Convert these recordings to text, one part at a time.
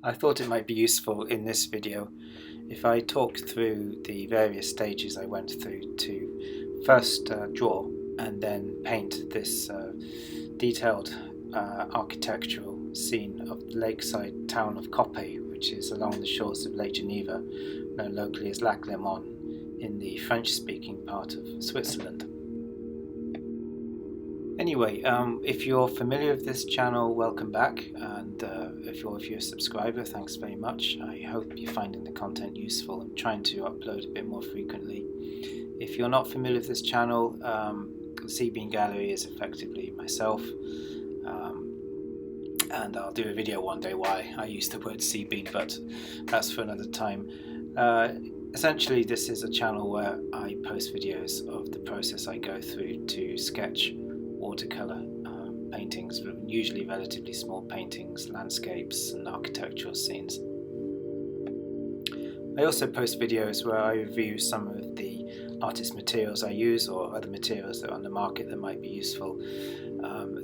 I thought it might be useful in this video if I talk through the various stages I went through to first draw and then paint this detailed architectural scene of the lakeside town of Coppet, which is along the shores of Lake Geneva, known locally as Lac Léman, in the French-speaking part of Switzerland. Anyway, if you're familiar with this channel, welcome back, and if you're a subscriber, thanks very much. I hope you're finding the content useful. I'm trying to upload a bit more frequently. If you're not familiar with this channel, Sea Bean Gallery is effectively myself, and I'll do a video one day why I use the word sea bean, but that's for another time. Essentially, this is a channel where I post videos of the process I go through to sketch watercolour paintings, usually relatively small paintings, landscapes and architectural scenes. I also post videos where I review some of the artist materials I use or other materials that are on the market that might be useful.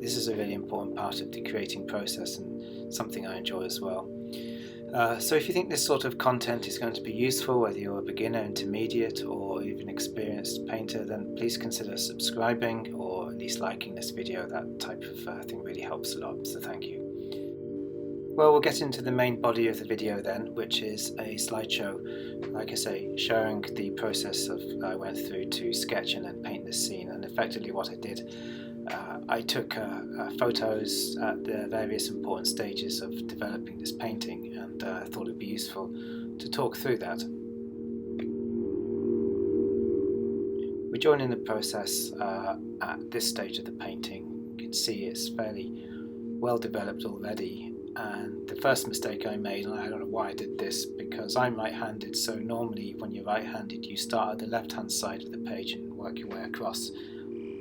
This is a really important part of the creating process and something I enjoy as well. So if you think this sort of content is going to be useful, whether you're a beginner, intermediate or even experienced painter, then please consider subscribing or at least liking this video. That type of thing really helps a lot, so thank you. Well, we'll get into the main body of the video then, which is a slideshow, like I say, showing the process I went through to sketch and then paint this scene. And effectively what I did, I took photos at the various important stages of developing this painting, and I thought it would be useful to talk through that. We join in the process at this stage of the painting. You can see it's fairly well developed already, and the first mistake I made, and I don't know why I did this, because I'm right-handed, so normally when you're right-handed you start at the left-hand side of the page and work your way across.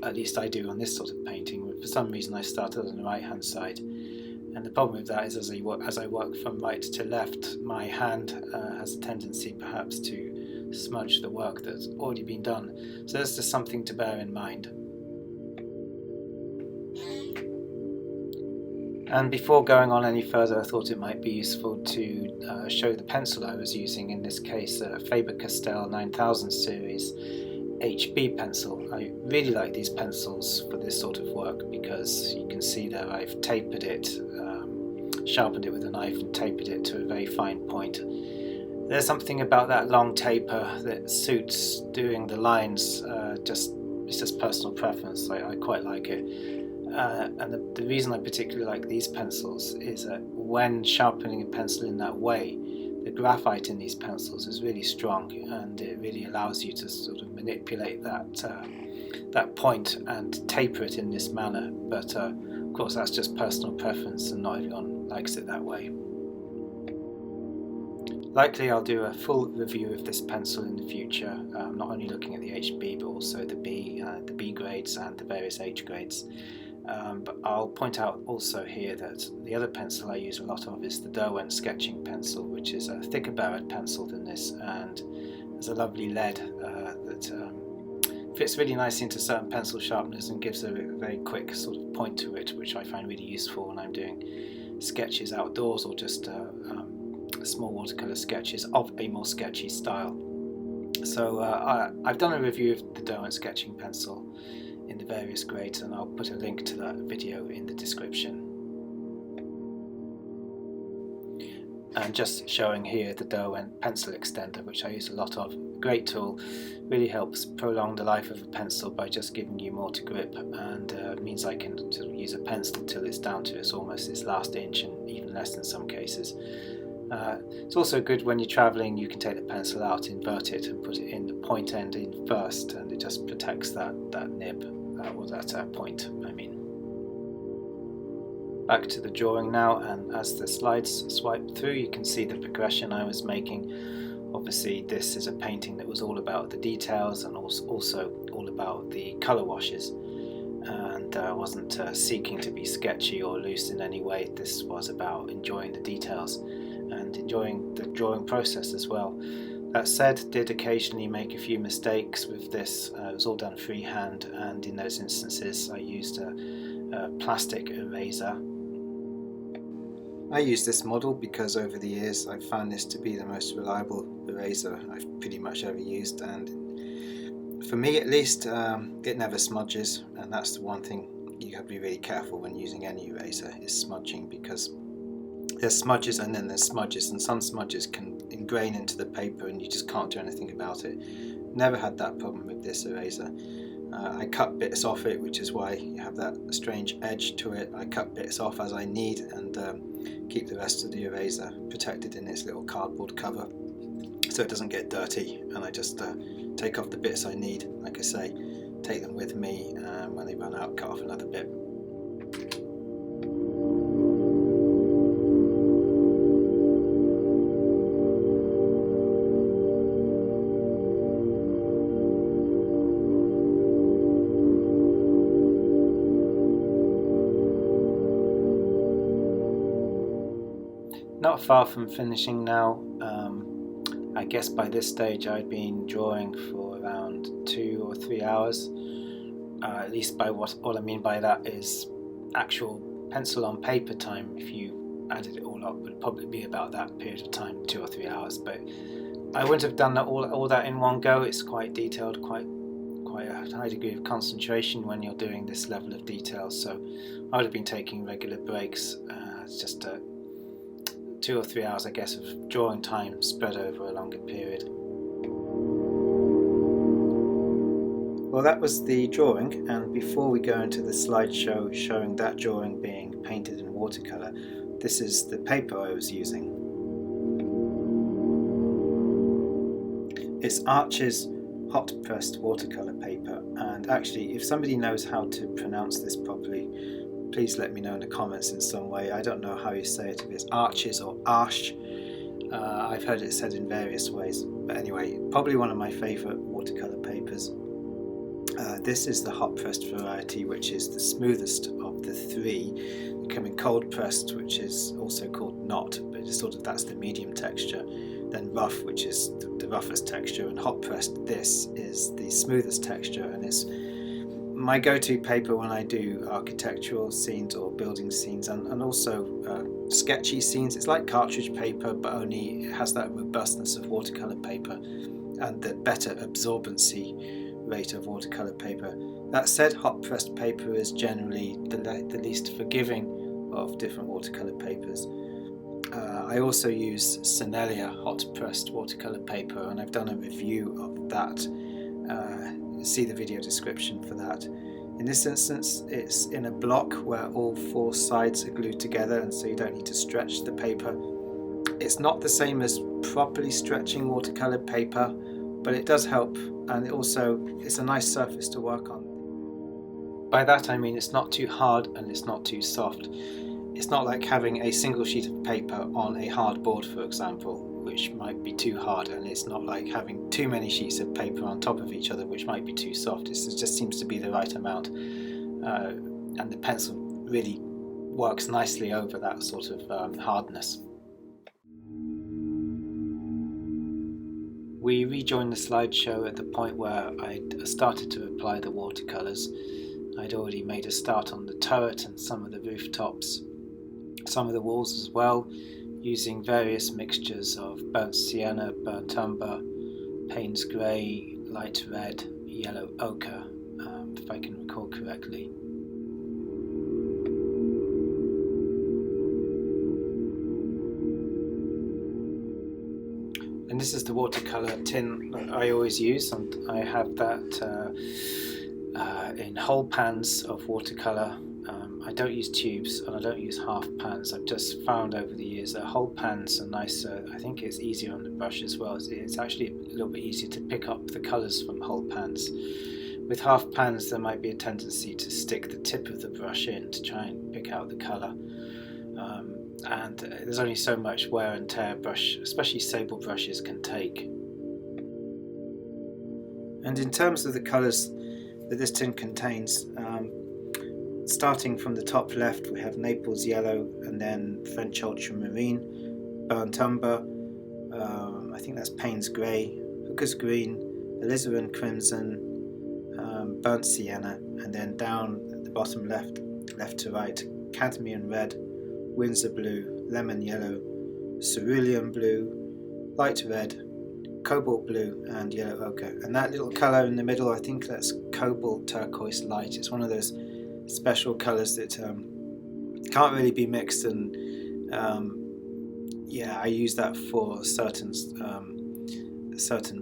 At least I do on this sort of painting. For some reason I started on the right hand side, and the problem with that is as I work from right to left, my hand has a tendency perhaps to smudge the work that's already been done. So that's just something to bear in mind. And before going on any further, I thought it might be useful to show the pencil I was using, in this case a Faber-Castell 9000 series HB pencil. I really like these pencils for this sort of work because you can see that I've tapered it, sharpened it with a knife and tapered it to a very fine point. There's something about that long taper that suits doing the lines, it's just personal preference. I quite like it. And the reason I particularly like these pencils is that when sharpening a pencil in that way, the graphite in these pencils is really strong, and it really allows you to sort of manipulate that point and taper it in this manner. But of course that's just personal preference and not everyone likes it that way. Likely I'll do a full review of this pencil in the future, not only looking at the HB but also the B grades and the various H grades. But I'll point out also here that the other pencil I use a lot of is the Derwent sketching pencil, which is a thicker barreled pencil than this, and there's a lovely lead that fits really nicely into certain pencil sharpeners and gives a very quick sort of point to it, which I find really useful when I'm doing sketches outdoors or just small watercolour sketches of a more sketchy style. So I've done a review of the Derwent sketching pencil in the various grades, and I'll put a link to that video in the description. And just showing here the Derwent pencil extender, which I use a lot of. Great tool, really helps prolong the life of a pencil by just giving you more to grip, and means I can sort of use a pencil till it's down to almost its last inch, and even less in some cases. It's also good when you're travelling. You can take the pencil out, invert it and put it in the point end in first, and it just protects that nib, or that point I mean. Back to the drawing now, and as the slides swipe through you can see the progression I was making. Obviously this is a painting that was all about the details and also all about the colour washes, and I wasn't seeking to be sketchy or loose in any way. This was about enjoying the details and enjoying the drawing process as well. That said, did occasionally make a few mistakes with this. It was all done freehand, and in those instances I used a plastic eraser I use this model because over the years I've found this to be the most reliable eraser I've pretty much ever used, and for me at least, it never smudges, and that's the one thing you have to be really careful when using any eraser, is smudging, because there's smudges and then there's smudges, and some smudges can ingrain into the paper and you just can't do anything about it. Never had that problem with this eraser. I cut bits off it, which is why you have that strange edge to it. I cut bits off as I need and keep the rest of the eraser protected in its little cardboard cover so it doesn't get dirty, and I just take off the bits I need. Like I say, take them with me, when they run out, cut off another bit. Not far from finishing now. I guess by this stage I'd been drawing for around 2 or 3 hours. At least by what I mean by that is actual pencil on paper time. If you added it all up, it would probably be about that period of time, 2 or 3 hours. But I wouldn't have done that all that in one go. It's quite detailed, quite a high degree of concentration when you're doing this level of detail. So I would have been taking regular breaks. It's just 2 or 3 hours, I guess, of drawing time spread over a longer period. Well, that was the drawing, and before we go into the slideshow showing that drawing being painted in watercolour, this is the paper I was using. It's Arches hot pressed watercolour paper, and actually if somebody knows how to pronounce this properly, please let me know in the comments in some way. I don't know how you say it, if it's Arches or Arch. I've heard it said in various ways, but anyway, probably one of my favourite watercolour papers. This is the hot pressed variety, which is the smoothest of the three. They come in cold pressed, which is also called knot, but it's sort of, that's the medium texture. Then rough, which is the roughest texture, and hot pressed, this is the smoothest texture, and it's my go-to paper when I do architectural scenes or building scenes, and also sketchy scenes. It's like cartridge paper, but only it has that robustness of watercolour paper and the better absorbency rate of watercolour paper. That said, hot pressed paper is generally the least forgiving of different watercolour papers. I also use Sennelier hot pressed watercolour paper, and I've done a review of that. See the video description for that. In this instance, it's in a block where all 4 sides are glued together, and so you don't need to stretch the paper. It's not the same as properly stretching watercolour paper, but it does help, and it's a nice surface to work on. By that I mean it's not too hard and it's not too soft. It's not like having a single sheet of paper on a hard board, for example, which might be too hard, and it's not like having too many sheets of paper on top of each other, which might be too soft. It just seems to be the right amount, and the pencil really works nicely over that sort of hardness. We rejoined the slideshow at the point where I'd started to apply the watercolours. I'd already made a start on the turret and some of the rooftops, some of the walls as well, using various mixtures of burnt sienna, burnt umber, Payne's grey, light red, yellow ochre, if I can recall correctly. And this is the watercolour tin that I always use, and I have that in whole pans of watercolour. I don't use tubes and I don't use half pans. I've just found over the years that whole pans are nicer. I think it's easier on the brush as well. It's actually a little bit easier to pick up the colours from whole pans. With half pans there might be a tendency to stick the tip of the brush in to try and pick out the colour. And there's only so much wear and tear brush, especially sable brushes, can take. And in terms of the colours that this tin contains, starting from the top left we have Naples yellow, and then French ultramarine, burnt umber, I think that's Payne's grey, Hooker's green, alizarin crimson, burnt sienna, and then down at the bottom left to right, cadmium red, Windsor blue, lemon yellow, cerulean blue, light red, cobalt blue and yellow ochre. And that little colour in the middle, I think that's cobalt turquoise light. It's one of those special colours that can't really be mixed, and yeah, I use that for certain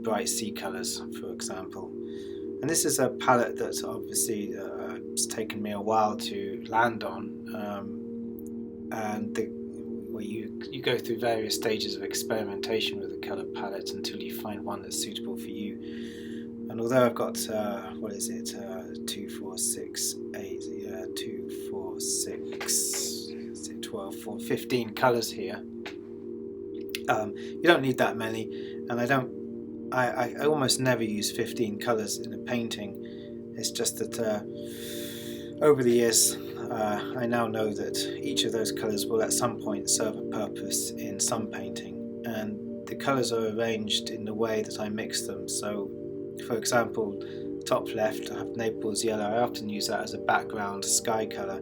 bright sea colours, for example. And this is a palette that obviously it's taken me a while to land on, and where you go through various stages of experimentation with a colour palette until you find one that's suitable for you. And although I've got 2, 4, 6, 8, 2, 4, 6, 12, 4, 15 colours here. You don't need that many, and I almost never use 15 colours in a painting. It's just that over the years I now know that each of those colours will at some point serve a purpose in some painting, and the colours are arranged in the way that I mix them. So for example, top left I have Naples yellow. I often use that as a background sky colour,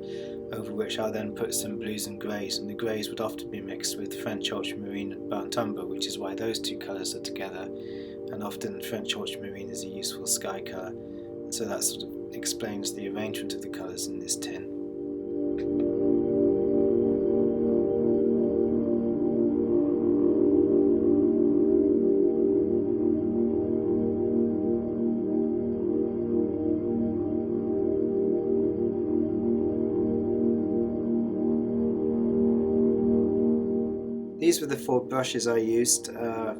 over which I'll then put some blues and greys, and the greys would often be mixed with French ultramarine and burnt umber, which is why those two colours are together, and often French ultramarine is a useful sky colour, and so that sort of explains the arrangement of the colours in this tin. These were the 4 brushes I used. The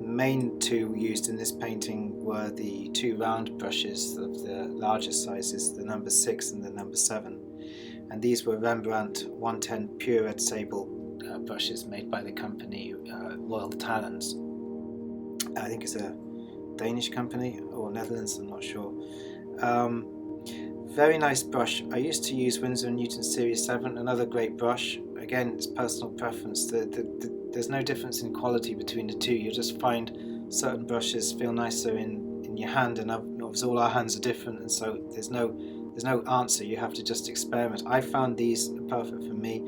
main 2 used in this painting were the 2 round brushes of the larger sizes, the number 6 and the number 7. And these were Rembrandt 110 Pure Red Sable brushes made by the company Royal Talons. I think it's a Danish company or Netherlands, I'm not sure. Very nice brush. I used to use Winsor & Newton Series 7, another great brush. Again, it's personal preference. There's no difference in quality between the 2. You'll just find certain brushes feel nicer in your hand, and obviously all our hands are different, and so there's no answer. You have to just experiment. I found these perfect for me.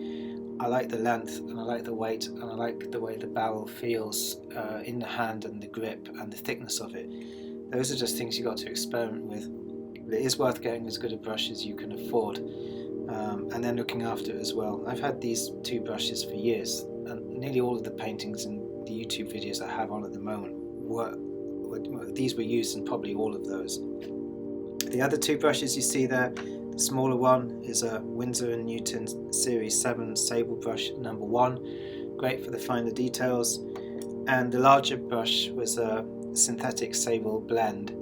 I like the length, and I like the weight, and I like the way the barrel feels in the hand, and the grip and the thickness of it. Those are just things you got to experiment with. But it is worth getting as good a brush as you can afford, and then looking after it as well. I've had these 2 brushes for years, and nearly all of the paintings and the YouTube videos I have on at the moment these were used in probably all of those. The other 2 brushes you see there, the smaller one is a Winsor & Newton Series 7 Sable brush number 1, great for the finer details, and the larger brush was a synthetic sable blend,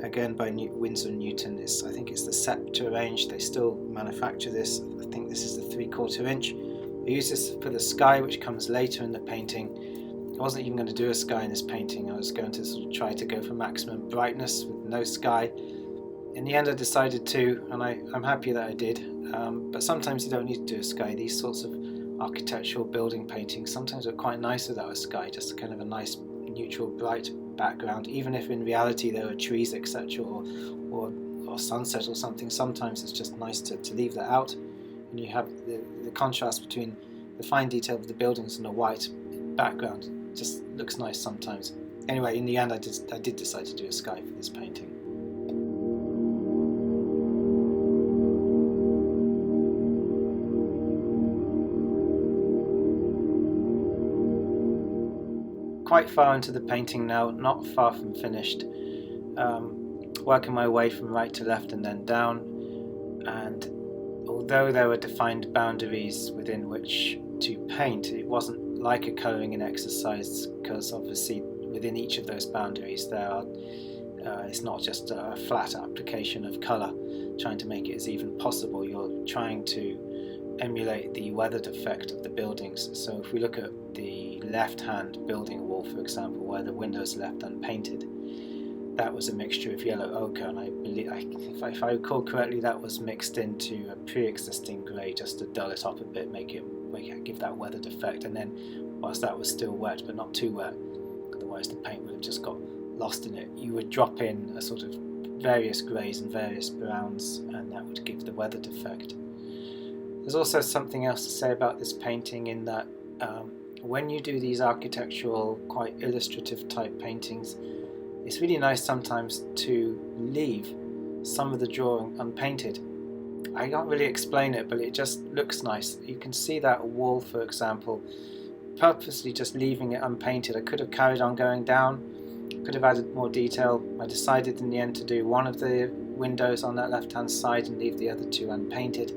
again by Winsor & Newton. I think it's the Sceptre range. They still manufacture this. I think this is the 3/4 inch. I use this for the sky, which comes later in the painting. I wasn't even going to do a sky in this painting. I was going to sort of try to go for maximum brightness with no sky. In the end I decided to, and I'm happy that I did, but sometimes you don't need to do a sky. These sorts of architectural building paintings sometimes are quite nice without a sky, just kind of a nice neutral bright background, even if in reality there are trees, etc., or sunset or something. Sometimes it's just nice to leave that out, and you have the contrast between the fine detail of the buildings and a white background. It just looks nice sometimes. Anyway, in the end I did decide to do a sky for this painting. Quite far into the painting now, not far from finished, working my way from right to left and then down, and although there were defined boundaries within which to paint, it wasn't like a colouring in exercise, because obviously within each of those boundaries it's not just a flat application of colour trying to make it as even possible. You're trying to emulate the weathered effect of the buildings. So if we look at the left-hand building wall, for example, where the windows left unpainted, that was a mixture of yellow ochre, and I believe, if I recall correctly, that was mixed into a pre-existing grey just to dull it up a bit, make it give that weathered effect. And then whilst that was still wet but not too wet, otherwise the paint would have just got lost in it, you would drop in a sort of various greys and various browns, and that would give the weathered effect. There's also something else to say about this painting in that when you do these architectural, quite illustrative type paintings, it's really nice sometimes to leave some of the drawing unpainted. I can't really explain it, but it just looks nice. You can see that wall, for example, purposely just leaving it unpainted. I could have carried on going down, could have added more detail. I decided in the end to do one of the windows on that left hand side and leave the other two unpainted.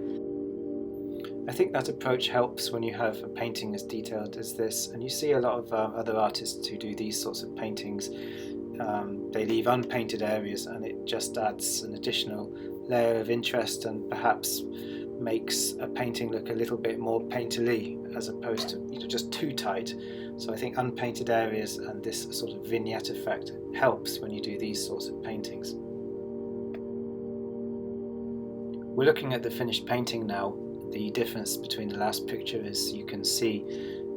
I think that approach helps when you have a painting as detailed as this, and you see a lot of other artists who do these sorts of paintings. They leave unpainted areas and it just adds an additional layer of interest and perhaps makes a painting look a little bit more painterly as opposed to just too tight. So I think unpainted areas and this sort of vignette effect helps when you do these sorts of paintings. We're looking at the finished painting now. The difference between the last picture is you can see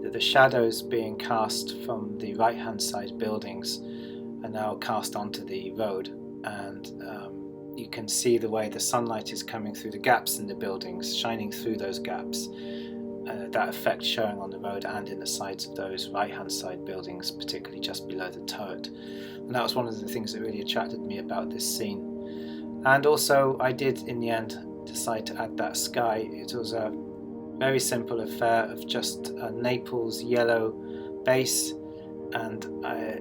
that the shadows being cast from the right hand side buildings are now cast onto the road, and you can see the way the sunlight is coming through the gaps in the buildings, shining through those gaps. That effect showing on the road and in the sides of those right hand side buildings, particularly just below the turret. And that was one of the things that really attracted me about this scene. And also I did in the end decide to add that sky. It was a very simple affair of just a Naples yellow base, and I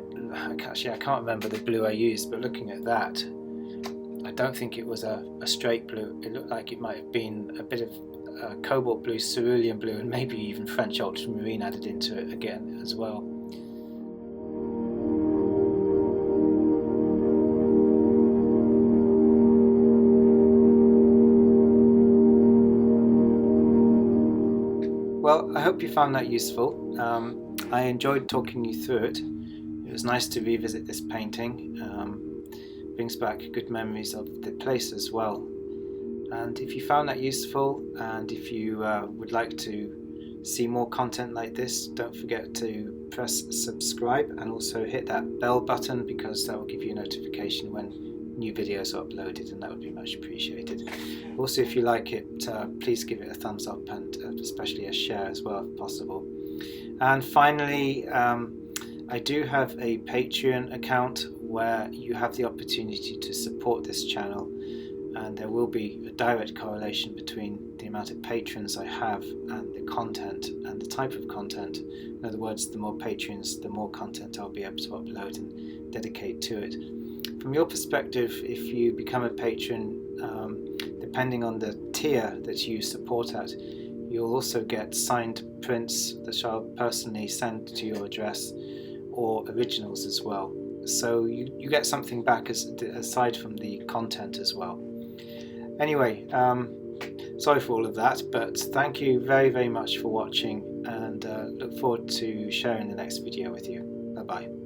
can't remember the blue I used, but looking at that, I don't think it was a straight blue. It looked like it might have been a bit of cobalt blue, cerulean blue, and maybe even French ultramarine added into it again as well. Well, I hope you found that useful. I enjoyed talking you through it. It was nice to revisit this painting. Brings back good memories of the place as well. And if you found that useful, and if you would like to see more content like this, don't forget to press subscribe and also hit that bell button, because that will give you a notification when new videos are uploaded, and that would be much appreciated. Also, if you like it, please give it a thumbs up, and especially a share as well if possible. And finally, I do have a Patreon account where you have the opportunity to support this channel, and there will be a direct correlation between the amount of patrons I have and the content and the type of content. In other words, the more patrons, the more content I'll be able to upload and dedicate to it. From your perspective, if you become a patron, depending on the tier that you support at, you'll also get signed prints that I'll personally send to your address, or originals as well. So you get something back aside from the content as well. Anyway, sorry for all of that, but thank you very, very much for watching, and look forward to sharing the next video with you. Bye bye.